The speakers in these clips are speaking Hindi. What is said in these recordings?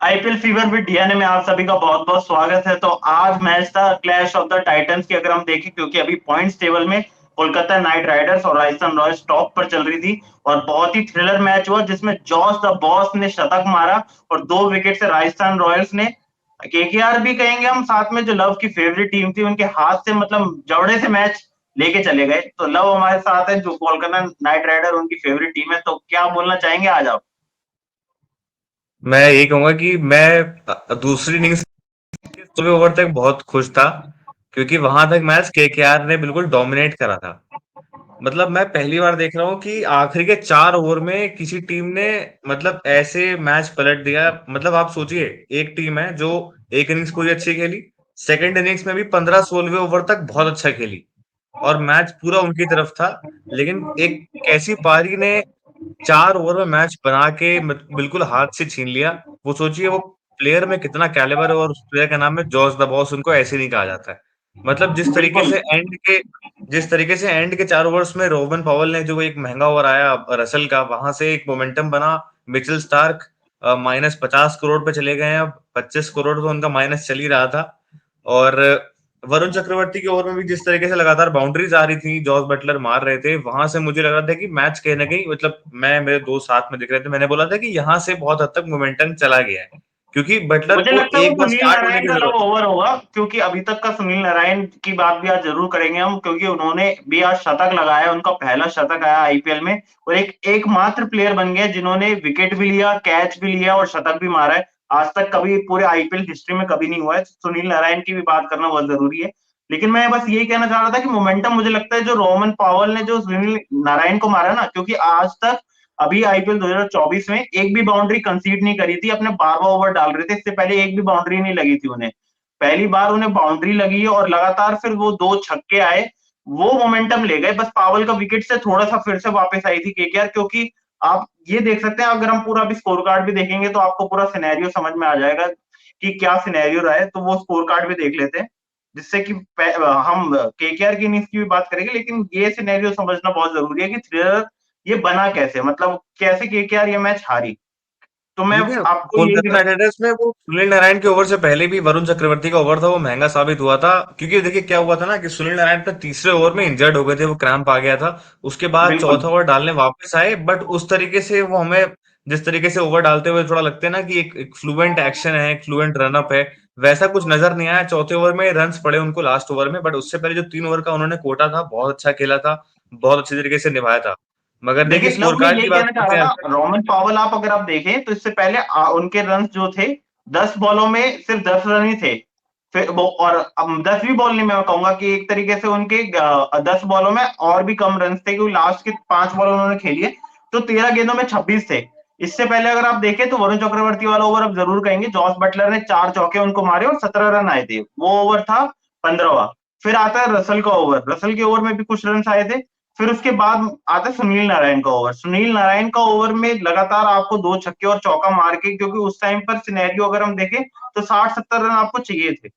आईपीएल फीवर विद डीएनए में आप सभी का बहुत-बहुत स्वागत है। तो आज मैच था क्लैश ऑफ द टाइटंस की अगर हम देखें क्योंकि अभी पॉइंट्स टेबल में कोलकाता नाइट राइडर्स और राजस्थान रॉयल्स टॉप पर चल रही थी और बहुत ही थ्रिलर मैच हुआ जिसमें जॉस द बॉस ने शतक मारा और 2 विकेट से राजस्थान रॉयल्स ने केकेआर भी कहेंगे हम साथ में जो लव की फेवरेट टीम थी उनके हाथ से मतलब जबड़े से मैच लेके चले गए। तो लव हमारे साथ है जो कोलकाता नाइट राइडर उनकी फेवरेट टीम है। तो क्या बोलना चाहेंगे आज आप? मैं यही कहूंगा कि मैं दूसरी इनिंग्स के 16वें ओवर तक बहुत खुश था क्योंकि वहां तक मैच केकेआर ने बिल्कुल डोमिनेट करा था। मतलब मैं पहली बार देख रहा हूँ कि आखिरी के 4 ओवर में किसी टीम ने मतलब ऐसे मैच पलट दिया। मतलब आप सोचिए, एक टीम है जो एक इनिंग्स पूरी अच्छी खेली, सेकंड इनिंग्स में भी 15-16वें ओवर तक बहुत अच्छा खेली और मैच पूरा उनकी तरफ था। लेकिन एक कैसी पारी ने 4 ओवर में मैच बना के बिल्कुल हाथ से छीन लिया। वो सोचिए वो प्लेयर में कितना कैलिबर है और उस प्लेयर का नाम है जॉस द बॉस, उनको ऐसे नहीं कहा जाता है। मतलब बिल्कुल। जिस तरीके से एंड के 4 ओवर्स में रोबन पॉवेल ने जो एक महंगा ओवर आया रसल का, वहां से एक मोमेंटम बना। मिचेल स्टार्क -50 करोड़ पे चले गए हैं, अब 25 करोड़ तो उनका माइनस चल ही रहा था। और वरुण चक्रवर्ती के ओवर में भी जिस तरीके से लगातार बाउंड्रीज आ रही थी, जॉस बटलर मार रहे थे, वहां से मुझे लग रहा था कि मैच कहीं ना कहीं मतलब मैं मेरे दोस्त साथ में दिख रहे थे, मैंने बोला था कि यहाँ से बहुत हद तक मोमेंटम चला गया है क्योंकि बटलर मुझे को लगता है वो एक बार सुनील स्टार्ट होने नारायण की का लव जरूरत ओवर होगा क्योंकि अभी तक का सुनील नारायण की बात भी आज जरूर करेंगे हम क्योंकि उन्होंने भी आज शतक लगाया, उनका पहला शतक आया आईपीएल में और एक एकमात्र प्लेयर बन गए जिन्होंने विकेट भी लिया, कैच भी लिया और शतक भी मारा है। आज तक कभी पूरे आईपीएल हिस्ट्री में कभी नहीं हुआ है। सुनील नारायण की भी बात करना बहुत जरूरी है। लेकिन मैं बस यही कहना चाह रहा था कि मोमेंटम मुझे लगता है जो रोमन पावल ने जो सुनील नारायण को मारा ना, क्योंकि आज तक अभी आईपीएल 2024 में एक भी बाउंड्री कंसीड नहीं करी थी, अपने 12 ओवर डाल रहे थे, इससे पहले एक भी बाउंड्री नहीं लगी थी उन्हें। पहली बार उन्हें बाउंड्री लगी और लगातार फिर वो 2 छक्के आए, वो मोमेंटम ले गए। बस पावल का विकेट से थोड़ा सा फिर से वापस आई थी केकेआर, क्योंकि आप ये देख सकते हैं अगर हम पूरा अभी स्कोर कार्ड भी देखेंगे तो आपको पूरा सिनेरियो समझ में आ जाएगा कि क्या सिनेरियो रहा है। तो वो स्कोर कार्ड भी देख लेते हैं जिससे कि हम केकेआर की इनिंग्स की भी बात करेंगे, लेकिन ये सिनेरियो समझना बहुत जरूरी है कि थ्रिलर ये बना कैसे, मतलब कैसे केकेआर ये मैच हारी। तो मैं देखिए, आपको यही कोलकाता नाइट राइडर्स में वो सुनील नारायण के ओवर से पहले भी वरुण चक्रवर्ती का ओवर था, वो महंगा साबित हुआ था क्योंकि देखिए क्या हुआ था ना कि सुनील नारायण अपने तीसरे ओवर में इंजर्ड हो गए थे, वो क्रैम्प आ गया था। उसके बाद बिल्कुल। चौथा ओवर डालने वापस आए, बट उस तरीके से वो हमें जिस तरीके से ओवर डालते हुए थोड़ा लगता है ना कि एक फ्लुएंट एक्शन है, एक फ्लुएंट रनअप है, वैसा कुछ नजर नहीं आया। चौथे ओवर में रन्स पड़े उनको लास्ट ओवर में, बट उससे पहले जो 3 ओवर का उन्होंने कोटा था, बहुत अच्छा खेला था, बहुत अच्छी तरीके से निभाया था। मगर देखिए देखिए स्कोर लव, मैं कार्ड यही की बात कहना चाह करते रहा हैं। था, रोमन पावल आप अगर आप देखें तो इससे पहले उनके रन जो थे 10 बॉलों में सिर्फ 10 रन ही थे। फिर वो और अब 10वीं बॉल नहीं, मैं कहूंगा कि एक तरीके से उनके 10 बॉलों में और भी कम रन थे क्योंकि लास्ट के 5 बॉल उन्होंने खेली है। तो 13 गेंदों में 26 थे। इससे पहले अगर आप देखें तो वरुण चक्रवर्ती वाला ओवर आप जरूर कहेंगे, जॉस बटलर ने 4 चौके उनको मारे और 17 रन आए थे, वो ओवर था 15वां। फिर आता है रसल का ओवर, रसल के ओवर में भी कुछ रन आए थे। फिर उसके बाद आता है सुनील नारायण का ओवर, सुनील नारायण का ओवर में लगातार आपको 2 छक्के और चौका मार के, क्योंकि उस टाइम पर सिनेरियो अगर हम देखें तो 60-70 रन आपको चाहिए थे।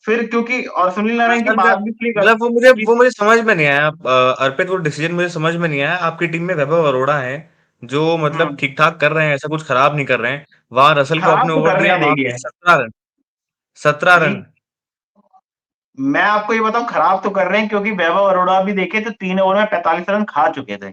फिर क्योंकि और सुनील नारायण की रसल का बात भी इसलिए कर मतलब कि वो मुझे समझ में नहीं आया। अर्पित, वो डिसीजन मुझे समझ में नहीं आया। आपकी टीम में वैभव अरोड़ा है जो मतलब हम्म, ठीक ठाक कर रहे हैं, ऐसा कुछ खराब नहीं कर रहे हैं। वहां रसल को खराब आपने तो ओवर कर रहे दिया, हैं वहां पे देखिए 17 रन, 17 रन। जी। मैं आपको ये बताऊं, खराब तो कर रहे हैं क्योंकि वैभव अरोड़ा भी देखे तो 3 ओवर में 45 रन खा चुके थे,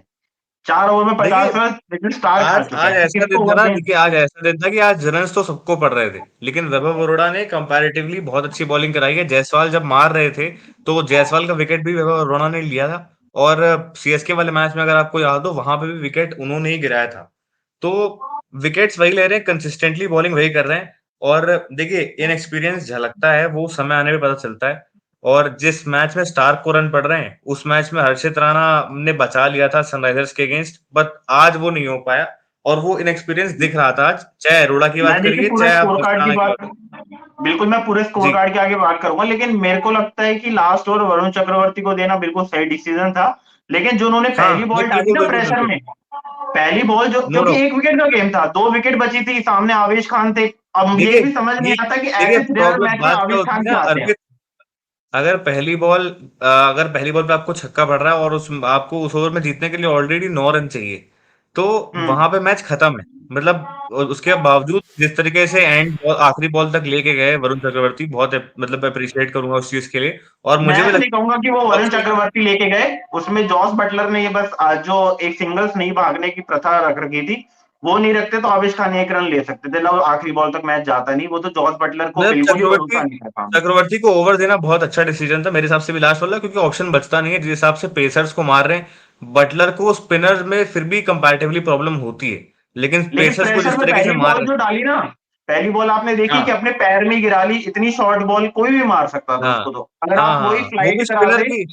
4 ओवर में देखिए 50 रन लेकिन स्टार खा आज चुके आज हैं, तो ऐसा किसको दिन था ओवर ना, दें। देखिए आज ऐसा दिन था कि आज रन्स तो सबको पड़ रहे थे, लेकिन वैभव अरोड़ा ने कंपैरेटिवली बहुत अच्छी बॉलिंग कराई है। जायसवाल जब मार रहे थे तो जायसवाल का विकेट भी वैभव अरोड़ा ने लिया था। और सीएसके वाले मैच में अगर आपको याद हो, वहां पे भी विकेट उन्होंने ही गिराया था। तो विकेट्स वही ले रहे हैं, कंसिस्टेंटली बॉलिंग वही कर रहे हैं। और देखिए इनएक्सपीरियंस झलकता है, वो समय आने पे पता चलता है। और जिस मैच में स्टार्क को रन पड़ रहे हैं, उस मैच में हर्षित राणा ने बचा लिया था सनराइजर्स के अगेंस्ट, बट आज वो नहीं हो पाया। और वो इनएक्सपीरियंस दिख रहा था आज, चाहे अरोड़ा की मैं बात देखिए करिए, पूरा चाहे आप स्कोर हर्षित कार्ड की राणा की बात, बात करिए। बिल्कुल मैं पूरे स्कोर जी। कार्ड के आगे बात करूंगा, लेकिन मेरे को लगता है कि लास्ट ओवर वरुण चक्रवर्ती को देना बिल्कुल सही डिसीजन था। लेकिन जो उन्होंने हाँ, पहली नहीं, बॉल डाली बिल्कुल ना बिल्कुल प्रेशर बिल्कुल। में, पहली बॉल जो, नो क्योंकि नो। 1 विकेट का गेम था, 2 विकेट बची थी, सामने आवेश खान थे। अब ये देखिए भी समझ नहीं ये आता कि देखिए ऐसे थ्रिलर प्रॉब्लम मैच में बात क्या आवेश होती खान है ना क्यों आते हैं। अर्पित, अगर पहली बॉल अगर पहली बॉल पे आपको छक्का पड़ रहा है और उस आपको उस ओवर में जीतने के लिए ऑलरेडी 9 रन चाहिए, तो हम्म। वहां पे मैच खत्म है। मतलब उसके बावजूद जिस तरीके से आखिरी बॉल तक लेके गए वरुण चक्रवर्ती, बहुत मतलब अप्रिशिएट करूंगा उस चीज के लिए। और मैं मुझे भी तो लगता नहीं कहूंगा कि वो है वरुण कि चक्रवर्ती लेके गए, उसमें जॉस बटलर ने ये बस जो एक सिंगल्स नहीं भागने की प्रथा रख रखी थी, वो नहीं रखते तो आविश खान एक रन ले सकते थे ना, आखिरी बॉल तक मैच जाता नहीं, वो तो जॉस बटलर को मतलब बिल्कुल ही चक्रवर्ती भरोसा नहीं था काम। चक्रवर्ती को ओवर देना बहुत अच्छा डिसीजन था मेरे हिसाब से भी लास्ट वाला, क्योंकि ऑप्शन बचता नहीं है। जिस हिसाब से पेसर्स को मार रहे हैं, बटलर को स्पिनर में फिर भी कंपैरेटिवली प्रॉब्लम होती है, लेकिन लेकिन पेसर्स को प्रेशर जिस में तरीके से पहली मार बॉल रहे जो डाली ना, पहली बॉल आपने देखी कि हैं। अपने पैर में ही गिरा ली, इतनी शॉर्ट बॉल कोई भी मार सकता था हाँ उसको, तो अगर हाँ आप हाँ वही हाँ, वो भी फ्लाइट स्पिनर कराते। की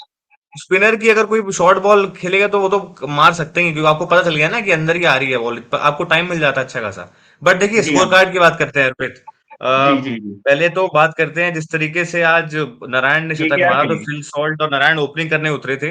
स्पिनर की अगर कोई शॉर्ट बॉल खेलेगा तो वो तो मार सकते हैं, क्योंकि आपको पता चल गया ना कि अंदर ही आ रही है बॉल, आपको टाइम मिल जाता है अच्छा खासा। बट देखिए जी हाँ। स्कोर कार्ड की बात करते हैं अर्पित। जी जी जी। पहले तो बात करते हैं जिस तरीके से आज नारायण ने शतक केकेआर मारा, के तो लिए। फिल सॉल्ट और नारायण ओपनिंग करने उतरे थे।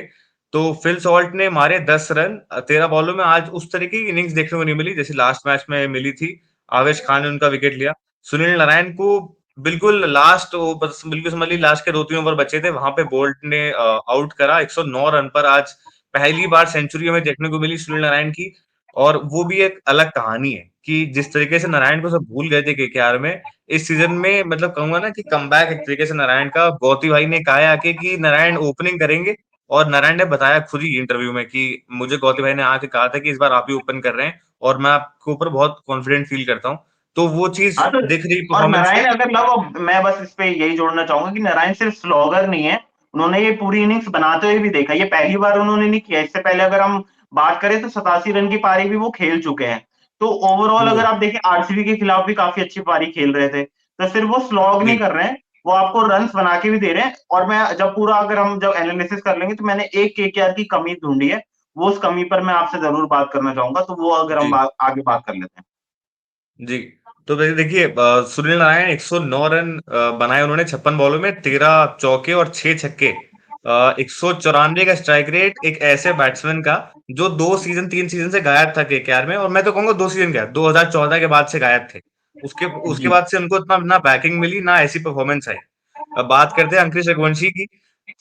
तो फिल सॉल्ट ने मारे 10 रन 13 बॉलों में। आज उस तरीके की इनिंग्स देखने को नहीं मिली जैसे लास्ट मैच में मिली थी। आवेश खान ने उनका विकेट लिया। सुनील नारायण को बिल्कुल लास्ट बस बिल्कुल समझ ली लास्ट के 2-3 ओवर बचे थे, वहां पे बोल्ट ने आउट करा 109 रन पर। आज पहली बार सेंचुरी हमें देखने को मिली सुनील नारायण की। और वो भी एक अलग कहानी है कि जिस तरीके से नारायण को सब भूल गए थे केकेआर में, इस सीजन में मतलब कहूंगा ना कि कमबैक एक तरीके से नारायण का। गौती भाई ने कहा है आके कि नारायण ओपनिंग करेंगे, और नारायण ने बताया खुद ही इंटरव्यू में कि मुझे गौती भाई ने आके कहा था कि इस बार आप ही ओपन कर रहे हैं, और मैं आपके ऊपर बहुत कॉन्फिडेंट फील करता हूँ। तो वो चीज हाँ तो, दिख रही और परफॉर्मेंस नारायण से। अगर लगो, मैं बस इस पे यही जोड़ना चाहूंगा कि नारायण सिर्फ स्लॉगर नहीं है, उन्होंने ये पूरी इनिंग्स बनाते हुए भी देखा, ये पहली बार उन्होंने नहीं किया, इससे पहले अगर हम बात करें तो 87 रन की पारी भी वो खेल चुके हैं। तो ओवरऑल अगर बिल्कुल। आप देखें आरसीबी के खिलाफ भी काफी अच्छी पारी खेल रहे थे, तो सिर्फ वो स्लॉग नहीं जी कर रहे हैं, वो आपको रन बना के भी दे रहे हैं। और मैं जब पूरा अगर हम जब एनालिसिस कर लेंगे तो मैंने एक केकेआर की कमी ढूंढी है, वो उस कमी पर मैं आपसे जरूर बात करना चाहूंगा, तो वो अगर हम जी आगे बात कर लेते हैं। जी। तो देखिए सुनील नारायण 109 रन बनाए उन्होंने 56 बॉलों में, 13 चौके और 6 छक्के। 194 का स्ट्राइक रेट एक ऐसे बैट्समैन का जो 2 सीजन 3 सीजन से गायब था केकेआर में, और मैं तो कहूंगा 2 सीजन क्या 2014 के बाद से गायब थे। उसके उसके जी बाद से उनको इतना ना बैकिंग मिली ना ऐसी परफॉर्मेंस आई। अब बात करते हैं अंकुश रघुवंशी की।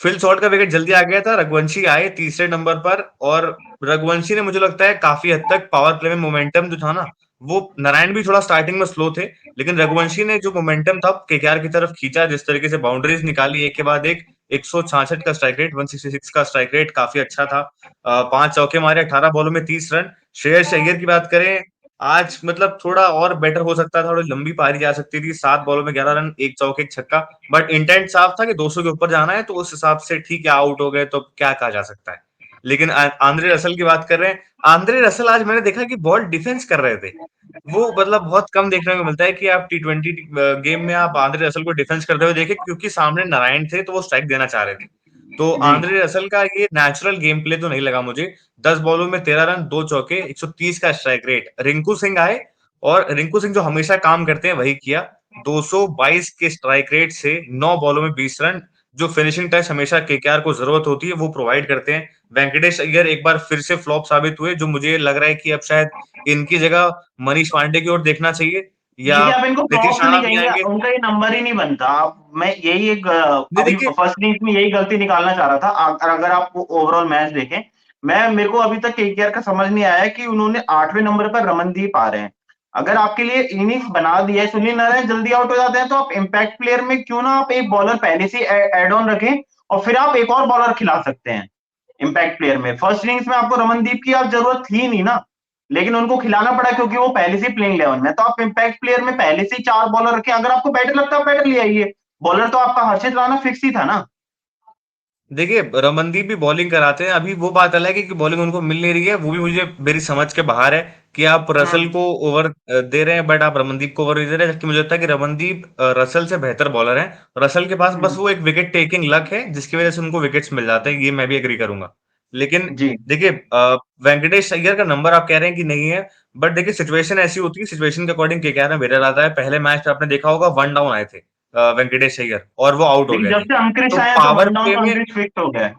फिल शॉर्ट का विकेट जल्दी आ गया था, रघुवंशी आए तीसरे नंबर पर, और रघुवंशी ने मुझे लगता है काफी हद तक पावर प्ले में मोमेंटम जो था ना, वो नारायण भी थोड़ा स्टार्टिंग में स्लो थे, लेकिन रघुवंशी ने जो मोमेंटम था केकेआर की तरफ खींचा, जिस तरीके से बाउंड्रीज निकाली एक के बाद एक। 166 का स्ट्राइक रेट, 166 का स्ट्राइक रेट काफी अच्छा था। 5 चौके मारे 18 बॉलों में 30 रन। श्रेयस अय्यर की बात करें, आज मतलब थोड़ा और बेटर हो सकता था, थोड़ी लंबी पारी जा सकती थी। 7 बॉलों में 11 रन, 1 चौके 1 छक्का। बट इंटेंट साफ था कि 200 के ऊपर जाना है, तो उस हिसाब से ठीक है, आउट हो गए तो क्या कहा जा सकता है। लेकिन आंद्रे रसल की बात कर रहे हैं। आंद्रे रसल आज मैंने देखा कि बॉल डिफेंस कर रहे थे। वो मतलब बहुत कम देखने को मिलता है कि आप T20 गेम में आप आंद्रे रसल को डिफेंस करते हुए देखे, क्योंकि सामने नारायण थे तो वो स्ट्राइक देना चाह रहे थे। तो जी। आंद्रे रसल का ये नेचुरल गेम प्ले तो नहीं लगा मुझे। 10 बॉलों में 13 रन 2 चौके 130 का स्ट्राइक रेट। रिंकू सिंह आए, और रिंकू सिंह जो हमेशा काम करते हैं वही किया। 222 के स्ट्राइक रेट से 9 बॉलों में 20 रन। जो फिनिशिंग टच हमेशा केकेआर को जरूरत होती है वो प्रोवाइड करते हैं। वेंकटेश अय्यर एक बार फिर से फ्लॉप साबित हुए, जो मुझे लग रहा है कि अब शायद इनकी जगह मनीष पांडे की ओर देखना चाहिए, या देखिए आप इनको नितीश फ्लॉप राणा नहीं भी कहेंगे, आएंगे। उनका ये नंबर ही नहीं बनता। आप मैं यही एक नहीं अभी देखिए। फर्स्ट इनिंग्स में यही गलती निकालना चाह रहा था। अगर आप ओवरऑल मैच देखें, मैं मेरे को अभी तक केकेआर का समझ नहीं आया कि उन्होंने 8वें नंबर पर रमनदीप आ रहे हैं। अगर आपके लिए इनिंग्स बना दिया है, सुनील नारायण जल्दी आउट हो जाते हैं, तो आप इम्पैक्ट प्लेयर में क्यों ना आप एक बॉलर पहले से एड ऑन रखें, और फिर आप एक और बॉलर खिला सकते हैं इम्पैक्ट प्लेयर में। फर्स्ट इनिंग्स में आपको रमनदीप की आप जरूरत थी नहीं ना, लेकिन उनको खिलाना पड़ा क्योंकि वो पहले से प्लेइंग 11 में। तो आप इम्पैक्ट प्लेयर में पहले से ही 4 बॉलर रखें, अगर आपको बेटर लगता है बेटर ले आइए। बॉलर तो आपका हर्षित राणा फिक्स ही था ना। देखिए रमनदीप भी बॉलिंग कराते हैं, अभी वो बात अलग है कि बॉलिंग उनको मिल नहीं रही है, वो भी मुझे मेरी समझ के बाहर है कि आप रसल हम्म को ओवर दे रहे हैं, बट आप रमनदीप को ओवर नहीं दे रहे हैं, जबकि मुझे लगता है कि रमनदीप रसल से बेहतर बॉलर है। रसल के पास बस हम्म। वो एक विकेट टेकिंग लक है जिसकी वजह से उनको विकेट्स मिल जाते हैं, ये मैं भी एग्री करूंगा। लेकिन जी देखिए वेंकटेश अय्यर का नंबर आप कह रहे हैं कि नहीं है, बट देखिए सिचुएशन ऐसी होती है, सिचुएशन के अकॉर्डिंग केकेआर में बेटर आता है। पहले मैच में आपने देखा होगा 1 डाउन आए थे वेंकटेश अय्यर, और वो आउट हो लेकिन गए जब थे। से अंकुरिश तो आया तो पावर 1 डाउन प्ले तो में अंकुरिश फिक्स हो गया है।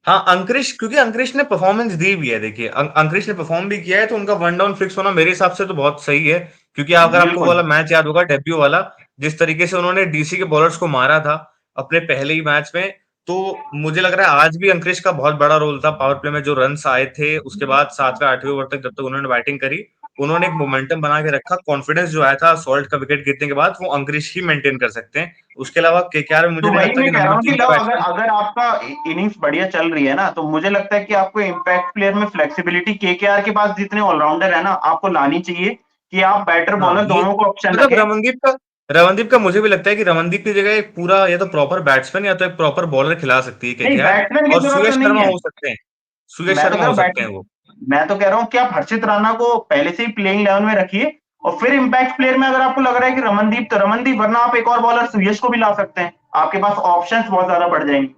हाँ अंकुरिश, क्योंकि अंकुरिश ने परफॉर्मेंस दी भी है। देखिए अंकुरिश ने परफॉर्म भी किया है, तो उनका 1 डाउन फिक्स होना मेरे हिसाब से तो बहुत सही है। क्योंकि अगर आपको वो बिल्कुल। वाला मैच याद होगा डेब्यू वाला, जिस तरीके से उन्होंने डीसी के बॉलर्स को मारा था अपने पहले ही मैच में, तो मुझे लग रहा है आज भी अंकृश का बहुत बड़ा रोल था पावर प्ले में, जो रन्स आए थे उसके बाद 7वें 8वें ओवर तक जब तक उन्होंने बैटिंग करी, उन्होंने एक मोमेंटम बना के रखा। कॉन्फिडेंस जो आया था सॉल्ट का विकेट गिरने के बाद, वो अंकृश ही मेंटेन कर सकते हैं। उसके अलावा केकेआर में मुझे तो नहीं वही लगता मैं कि कह रहा नंबर हूँ कि 3 लो, का अगर बैट्समैन। अगर आपका इनिंग्स बढ़िया चल रही है ना, तो मुझे लगता है कि आपको इम्पैक्ट प्लेयर में फ्लेक्सिबिलिटी केकेआर के पास जितने ऑलराउंडर है ना, आपको लानी चाहिए कि आप बैटर हाँ, बॉलर ये दोनों को ऑप्शन मतलब रखें। रमनदीप का मुझे भी लगता है कि रमनदीप की जगह एक पूरा या तो प्रॉपर बैट्समैन या तो एक प्रॉपर बॉलर खिला सकती है नहीं, केकेआर। बैट्समैन की और जरूरत तो सुयश नहीं शर्मा है। हो सकते हैं, सुयश मैं तो शर्मा कह हो रहा हूँ सकते हैं वो। मैं तो कह रहा हूँ कि आप हर्षित राणा को पहले से ही प्लेइंग 11 में रखिए, और फिर इम्पैक्ट प्लेयर में अगर आपको लग रहा है कि रमनदीप, तो रमनदीप, वरना आप एक और बॉलर सुयश को भी ला सकते हैं, आपके पास ऑप्शंस बहुत ज्यादा बढ़ जाएंगे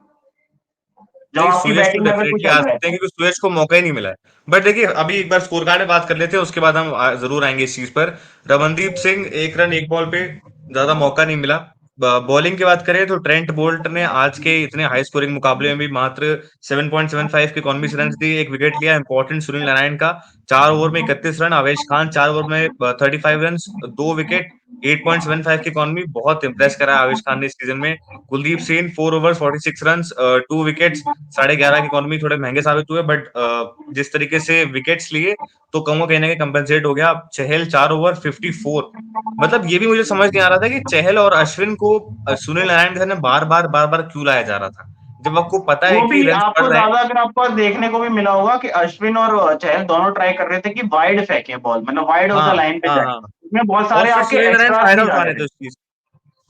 जब नहीं, आपकी सुयश तो बैटिंग में अगर कुछ डेफिनेटली चल आ रहा है सकते हैं तो। क्योंकि सुयश को मौका ही नहीं मिला है। बट देखिए, अभी एक बार स्कोर कार्ड में बात कर लेते हैं, उसके बाद हम जरूर आएंगे इस चीज पर। रमनदीप सिंह, 1 रन 1 बॉल पे, ज्यादा मौका नहीं मिला। बॉलिंग की बात करें तो ट्रेंट बोल्ट ने आज के इतने हाई स्कोरिंग मुकाबले में भी मात्र 7.75 के इकॉनमी रन दिए, एक विकेट लिया। इंपॉर्टेंट सुनील नारायण का 4 ओवर में 31 रन, आवेश खान 4 ओवर में 35 रन, 2 विकेट, 8.75 की इकॉनमी। बहुत इंप्रेस करा है आवेश खान ने इस सीजन में। Kuldeep Sen 4 over 46 run, 2 wickets, 11.5 की इकॉनमी। थोड़े महंगे साबित हुए, बट जिस तरीके से विकेट्स लिए तो कहूंगा कहीं ना कहीं कंपेंसेट हो गया। चहल 4 ओवर 54। मतलब ये भी मुझे समझ नहीं आ रहा था कि चहल और अश्विन को सुनील नारायण के सामने बार बार क्यों लाया जा रहा था, जब आपको पता है वो कि भी रन पड़ आपको रहे हैं। ज्यादा, अगर आपको देखने को भी मिला होगा कि अश्विन और चहल दोनों ट्राई कर रहे थे कि वाइड फेंके बॉल, मतलब वाइड ऑफ द हाँ, लाइन पे हाँ, जाए, हाँ। उसमें बहुत और सारे फिर आपके सुनील नारायण एक्स्ट्रास फायदा भी आ उठा रहे रहे थे थे। उस चीज।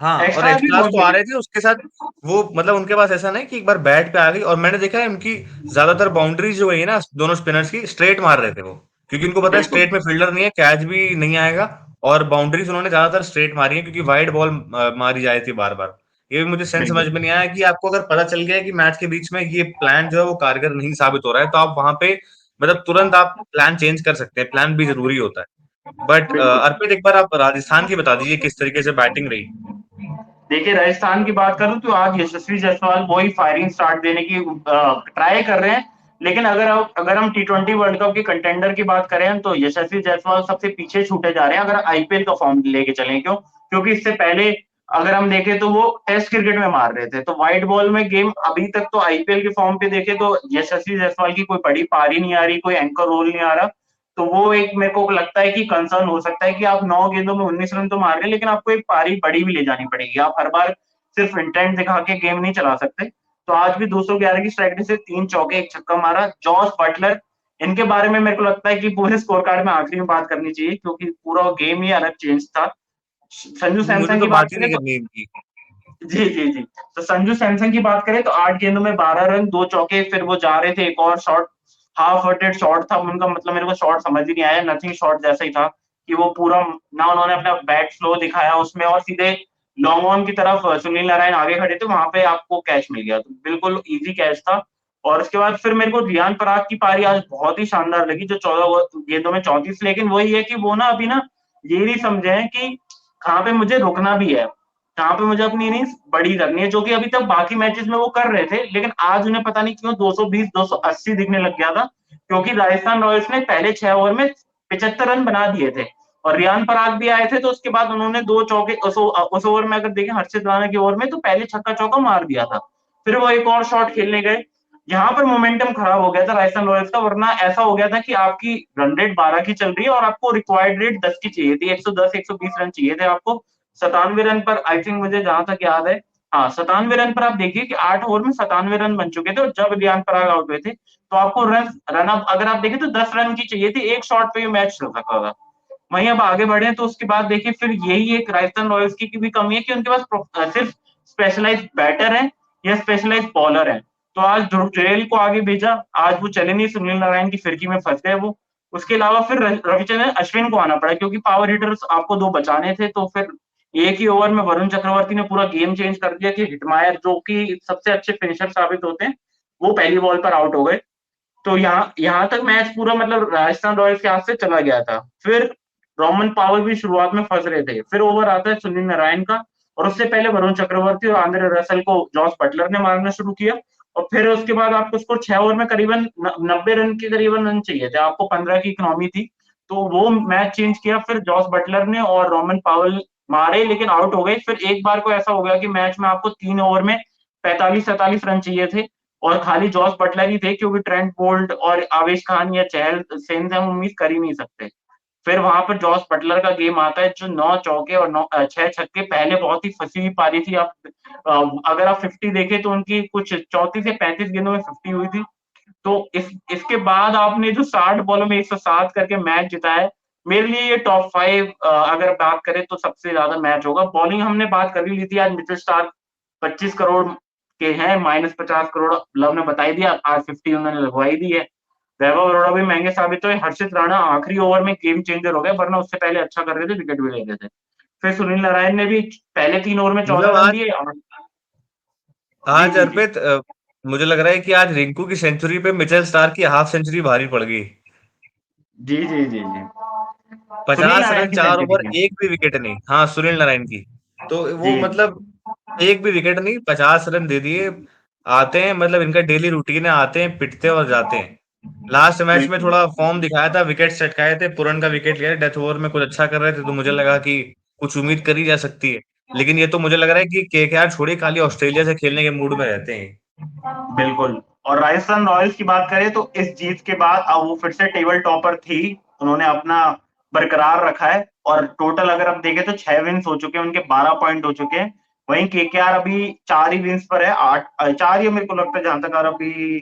हाँ, और एक्स्ट्रास भी एक्स्ट्रास बहुत तो आ मिले। रहे थे उसके साथ। वो मतलब उनके पास ऐसा नहीं कि एक बार बैट पे आ गई, और मैंने देखा है उनकी ज्यादातर बाउंड्रीज जो गई है ना दोनों स्पिनर्स की, स्ट्रेट मार रहे थे वो, क्योंकि उनको पता है बिल्कुल। स्ट्रेट में फील्डर नहीं है, कैच भी नहीं आएगा। और बाउंड्रीज उन्होंने ज्यादातर स्ट्रेट मारी है, क्योंकि वाइड बॉल मारी जा रही थी बार बार। ये भी मुझे सेंस समझ बिल्कुल। में नहीं आया कि आपको अगर पता चल गया है कि मैच के बीच में ये प्लान जो है वो कारगर नहीं साबित हो रहा है, तो आप वहां पे मतलब तुरंत आप प्लान चेंज कर सकते हैं। प्लान भी जरूरी होता है। बट बिल्कुल। अर्पित, एक बार आप राजस्थान की बता दीजिए किस तरीके से बैटिंग रही। देखिए, राजस्थान की बात करूं तो आज यशस्वी जायसवाल वही फायरिंग स्टार्ट देने की ट्राई कर रहे हैं। लेकिन अगर हम T20 वर्ल्ड कप के कंटेंडर की बात करें तो यशस्वी जायसवाल सबसे पीछे छूटे जा रहे हैं, अगर आईपीएल का फॉर्म लेके चलें। क्योंकि इससे पहले अगर हम देखें तो वो टेस्ट क्रिकेट में मार रहे थे, तो व्हाइट बॉल में गेम अभी तक तो आईपीएल के फॉर्म पे देखे तो यशस्वी जायसवाल की कोई बड़ी पारी नहीं आ रही, कोई एंकर रोल नहीं आ रहा। तो वो एक मेरे को लगता है कि कंसर्न हो सकता है कि आप 9 गेंदों में 19 रन तो मार रहे हैं, लेकिन आपको एक पारी बड़ी भी ले जानी पड़ेगी। आप हर बार सिर्फ इंटेंट दिखा के गेम नहीं चला सकते। तो आज भी 211 की स्ट्राइक रेट से 3 चौके 1 छक्का मारा। जॉस बटलर, इनके बारे में मेरे को लगता है कि पूरे स्कोर कार्ड में आखिरी में बात करनी चाहिए, क्योंकि पूरा गेम ही अलग चेंज था। संजू मुझे सैमसन तो की बात बात ही करें नहीं तो, करनी इनकी। जी जी जी, तो संजू सैमसन की बात करें तो 8 गेंदों में 12 रन 2 चौके, फिर वो जा रहे थे एक और शॉट, हाफ हर्टेड शॉट था उनका, मतलब मेरे को शॉट समझ ही नहीं आया, नथिंग शॉट जैसा ही था कि वो पूरा ना उन्होंने अपना बैट फ्लो दिखाया उसमें, और सीधे लॉन्ग ऑन की तरफ सुनील नारायण आगे खड़े थे, वहां पे आपको कैच मिल गया, तो बिल्कुल इजी कैच था। और उसके बाद फिर मेरे को रियान पराग की पारी आज बहुत ही शानदार लगी, जो 14 गेंदों में 34। लेकिन वही है कि वो ना अभी ना ये नहीं समझे हैं कि कहाँ पे मुझे रुकना भी है, कहाँ पे मुझे अपनी इनिंग्स बड़ी करनी है, जो कि अभी तक बाकी मैचेस में वो कर रहे थे। लेकिन आज उन्हें पता नहीं क्यों 220 280 दिखने लग गया था, क्योंकि राजस्थान रॉयल्स ने पहले 6 ओवर में 75 रन बना दिए थे, और रियान पराग भी आए थे, तो उसके बाद उन्होंने 2 चौके उस ओवर में अगर देखें हर्षित राणा की ओवर में, तो पहले छक्का चौका मार दिया था। फिर वो एक और शॉट खेलने गए, यहाँ पर मोमेंटम खराब हो गया था राजस्थान रॉयल्स का, वरना ऐसा हो गया था कि आपकी रन रेट 12 की चल रही है और आपको रिक्वायर्ड रेट 10 की चाहिए थी, 110 120 रन चाहिए थे आपको। 97 रन पर आई थिंक, मुझे जहां तक याद है, हाँ 97 रन पर आप देखिए कि 8 ओवर में 97 रन बन चुके थे, और जब रियान पराग आउट हुए थे तो आपको रन अप अगर आप देखें तो 10 रन की चाहिए थी, एक शॉट पे ये मैच चल सकता था। वहीं अब आगे बढ़े तो उसके बाद देखिए फिर यही एक राजस्थान रॉयल्स की भी कमी है कि उनके पास सिर्फ स्पेशलाइज्ड बैटर है या स्पेशलाइज्ड बॉलर है। तो आज ध्रुव जुरैल को आगे भेजा, आज वो चले नहीं, सुनील नारायण की फिरकी में फंस गए वो। उसके अलावा फिर रविचंद्रन अश्विन को आना पड़ा, क्योंकि पावर हिटर्स आपको दो बचाने थे, तो फिर एक ही ओवर में वरुण चक्रवर्ती ने पूरा गेम चेंज कर दिया कि हिटमायर, जो कि सबसे अच्छे फिनिशर साबित होते हैं, वो पहली बॉल पर आउट हो गए। तो यहाँ यहाँ तक मैच पूरा मतलब राजस्थान रॉयल्स के हाथ से चला गया था। फिर रोमन पावर भी शुरुआत में फंस रहे थे, फिर ओवर आता है सुनील नारायण का, और उससे पहले वरुण चक्रवर्ती और आंद्रे रसल को जॉस बटलर ने मारना शुरू किया। और फिर उसके बाद आपको स्कोर 6 ओवर में करीबन 90 रन के करीबन रन चाहिए थे, आपको 15 की इकोनॉमी थी। तो वो मैच चेंज किया फिर जॉस बटलर ने, और रोमन पावल मारे लेकिन आउट हो गए। फिर एक बार को ऐसा हो गया कि मैच में आपको 3 ओवर में 45-47 रन चाहिए थे और खाली जॉस बटलर ही थे, क्योंकि ट्रेंट बोल्ट और आवेश खान या चहल सेन से हम उम्मीद कर ही नहीं सकते। फिर वहां पर जॉस बटलर का गेम आता है जो 9 चौके और 6 छक्के, पहले बहुत ही फंसी हुई पारी थी। आप अगर आप 50 देखें तो उनकी कुछ 34 से 35 गेंदों में 50 हुई थी। तो इसके बाद आपने जो 60 बॉलों में 107 करके मैच जिताया, मेरे लिए ये टॉप 5 अगर बात करें तो सबसे ज्यादा मैच होगा। बॉलिंग हमने बात कर ही ली थी, आज मिचेल स्टार्क 25 करोड़ के हैं, -50 करोड़ लव ने बता ही दिया, आज 50 उन्होंने लगवाई दी है। वैभव अरोड़ा भी महंगे साबित हुए, हर्षित राणा आखिरी ओवर में गेम चेंजर हो गए, वरना उससे पहले अच्छा कर रहे थे, विकेट भी ले रहे थे। फिर सुनील नारायण ने भी पहले 3 ओवर में 14 मतलब रन आज दिए। जी आज जी जी अर्पित मुझे लग रहा है कि आज रिंकू की सेंचुरी पे मिचेल स्टार्क की हाफ सेंचुरी भारी पड़ गई। जी जी जी जी। सुनील 50 नारायण रन की 4 सेंचुरी ओवर थी। एक भी विकेट नहीं। हाँ, सुनील नारायण की। तो वो जी मतलब एक भी विकेट नहीं, 50 रन दे दिए। आते हैं, मतलब इनका डेली रूटीन है, आते हैं, पिटते और जाते हैं। लास्ट मैच में बिल्कुल। थोड़ा फॉर्म दिखाया था, विकेट चटकाए थे, पुरन का विकेट लिया, डेथ ओवर में कुछ अच्छा कर रहे थे, तो मुझे लगा कि कुछ उम्मीद करी जा सकती है। लेकिन ये तो मुझे लग रहा है कि केकेआर छोड़ी खाली ऑस्ट्रेलिया से खेलने के मूड में रहते हैं। बिल्कुल। और राजस्थान रॉयल्स की बात करें तो इस जीत के बाद अब वो फिर से टेबल टॉपर थी, उन्होंने अपना बरकरार रखा है और टोटल अगर आप देखें तो 6 विन्स हो चुके हैं उनके, 12 पॉइंट हो चुके हैं। वहीं केकेआर अभी 4 ही विन्स पर है, 8 4 ही मेरे को लगता है, जहां तक अभी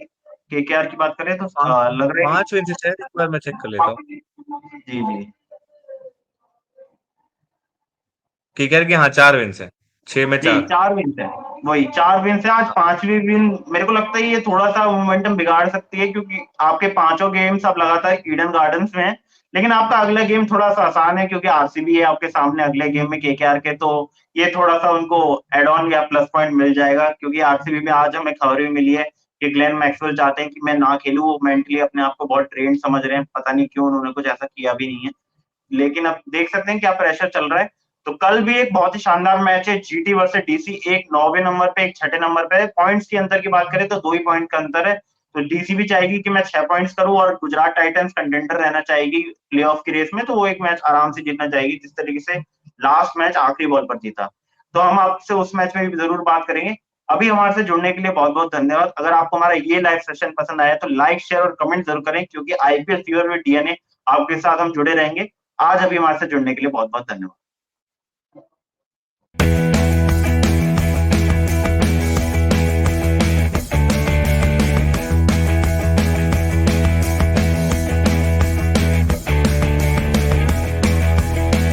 केकेआर की बात करें तो पांच लग रहा है पांच विन से शायद, एक बार मैं चेक कर लेता हूँ। जी जी। केकेआर की, हाँ, 4 विन है, 6 में जी 4। 4 विन है, वही 4 विन है। आज 5वीं विन मेरे को लगता है ये थोड़ा सा मोमेंटम बिगाड़ सकती है, क्योंकि आपके पांचों गेम्स आप लगातार ईडन गार्डन्स में हैं, लेकिन आपका अगला गेम थोड़ा सा आसान है क्योंकि आरसीबी है आपके सामने अगले गेम में केकेआर के, तो ये थोड़ा सा उनको एड ऑन या प्लस पॉइंट मिल जाएगा। क्योंकि आरसीबी में आज हमें खबर भी मिली है कि ग्लेन मैक्सवेल चाहते हैं कि मैं ना खेलूं, वो मेंटली अपने आप को बहुत ट्रेंड समझ रहे हैं, पता नहीं क्यों, उन्होंने कुछ ऐसा किया भी नहीं है। लेकिन अब देख सकते हैं क्या प्रेशर चल रहा है। तो कल भी एक बहुत ही शानदार मैच है, जीटी वर्सेस डीसी, एक 9वें नंबर पे एक 6ठे नंबर पे है। पॉइंट्स के अंतर की बात करें तो 2 ही पॉइंट का अंतर है। तो डीसी भी चाहेगी कि मैं 6 पॉइंट्स करूं और गुजरात टाइटंस कंटेंडर रहना चाहेगी प्लेऑफ की रेस में, तो वो एक मैच आराम से जीतना चाहेगी, जिस तरीके से लास्ट मैच आखिरी बॉल पर जीता। तो हम आपसे उस मैच में भी जरूर बात करेंगे। अभी हमारे से जुड़ने के लिए बहुत बहुत धन्यवाद। अगर आपको हमारा ये लाइव सेशन पसंद आया तो लाइक शेयर और कमेंट जरूर करें, क्योंकि आईपीएल फीवर विद डीएनए आपके साथ हम जुड़े रहेंगे। आज अभी हमारे से जुड़ने के लिए बहुत बहुत धन्यवाद।